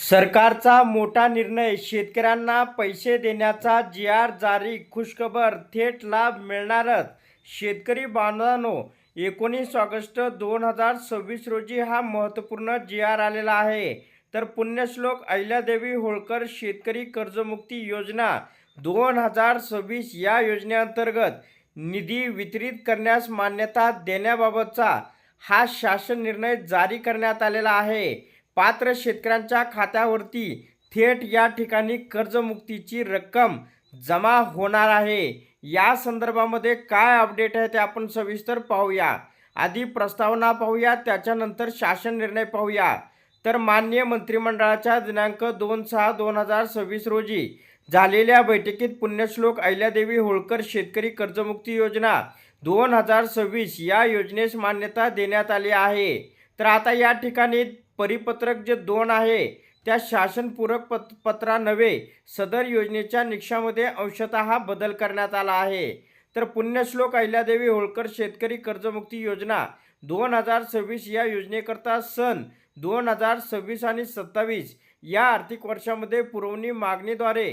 सरकारचा मोठा निर्णय, शेतकऱ्यांना पैसे देण्याचा जी.आर जारी, खुशखबर, थेट लाभ मिळणारच. शेतकरी बांधवांनो, 19 ऑगस्ट 2026 रोजी हा महत्त्वपूर्ण जी.आर आलेला आहे. तर पुण्यश्लोक अहिल्यादेवी होळकर शेतकरी कर्जमुक्ती योजना 2026 या योजनेअंतर्गत निधी वितरित करण्यास मान्यता देण्याबाबतचा हा शासन निर्णय जारी करण्यात आलेला आहे. पात्र शेतकऱ्यांच्या खात्यावरती थेट या ठिकाणी कर्जमुक्तीची रक्कम जमा होणार आहे. या संदर्भामध्ये काय अपडेट आहे ते आपण सविस्तर पाहूया. आधी प्रस्तावना पाहूया, त्याच्यानंतर शासन निर्णय पाहूया. तर माननीय मंत्रिमंडळाच्या दिनांक 2/6/2026 रोजी झालेल्या बैठकीत पुण्यश्लोक अहिल्यादेवी होळकर शेतकरी कर्जमुक्ती योजना 2026 या योजनेस मान्यता देण्यात आली आहे. तर आता या ठिकाणी परिपत्रक जे 2 आहे त्या शासनपूरक पत्रान्वये सदर योजनेच्या निकषामध्ये अंशतः बदल करण्यात आला आहे. तर पुण्यश्लोक अहिल्यादेवी होळकर शेतकरी कर्जमुक्ती योजना 2026 या योजनेकरता सन 2026 आणि 27 या आर्थिक वर्षामध्ये पुरवणी मागणीद्वारे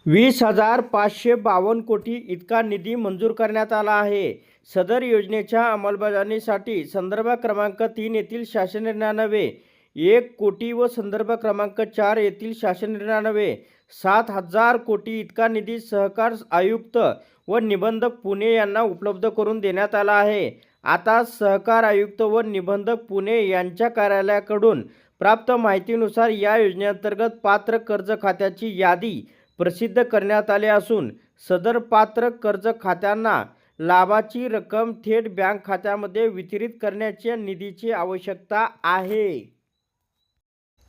20,552 कोटी इतका निधी मंजूर करण्यात आला आहे. सदर योजनेच्या अंमलबजावणीसाठी संदर्भ क्रमांक 3 येथील शासन निर्णयान्वये 1 कोटी व संदर्भ क्रमांक 4 येथील शासन निर्णयान्वये 7,000 कोटी इतका निधी सहकार आयुक्त व निबंधक पुणे यांना उपलब्ध करून देण्यात आला आहे. आता सहकार आयुक्त व निबंधक पुणे यांच्या कार्यालयाकडून प्राप्त माहितीनुसार या योजनेअंतर्गत पात्र कर्ज खात्याची यादी प्रसिद्ध करण्यात आली असून सदर पात्र कर्ज खात्यांना लाभाची रक्कम थेट बँक खात्यामध्ये वितरित करण्याच्या निधीची आवश्यकता आहे.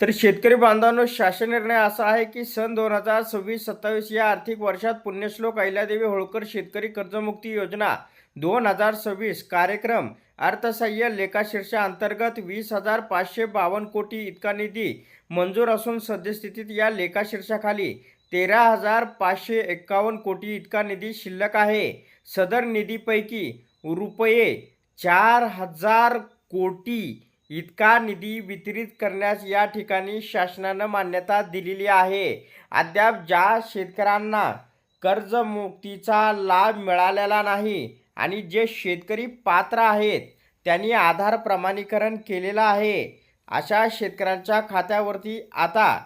तर शेतकरी बांधवांनो, शासन निर्णय असा आहे की सन 2026-27 या आर्थिक वर्षात पुण्यश्लोक अहिल्यादेवी होळकर शेतकरी कर्जमुक्ती योजना 2026 कार्यक्रम अर्थसहाय्य लेखाशीर्षा अंतर्गत 20,552 कोटी इतका निधी मंजूर असून सद्यस्थितीत या लेखाशीर्षाखाली 13,551 कोटी इतका निधी शिल्लक आहे. सदर निधीपैकी रुपये 4,000 कोटी इतका निधी वितरित करण्यास या ठिकाणी शासनानं मान्यता दिलेली आहे. अद्याप ज्या शेतकऱ्यांना कर्जमुक्तीचा लाभ मिळालेला नाही आणि जे शेतकरी पात्र आहेत त्यांनी आधार प्रमाणीकरण केलेलं आहे, अशा शेतकऱ्यांच्या खात्यावरती आता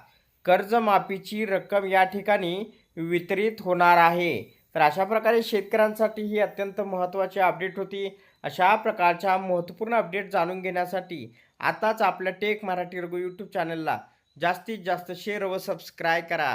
कर्जमाफीची रक्कम या ठिकाणी वितरित होणार आहे. तर अशा प्रकारे शेतकऱ्यांसाठी ही अत्यंत महत्त्वाची अपडेट होती. अशा प्रकारच्या महत्त्वपूर्ण अपडेट जाणून घेण्यासाठी आताच आपल्या टेक मराठी रघु यूट्यूब चॅनलला जास्तीत जास्त शेअर व सबस्क्राईब करा.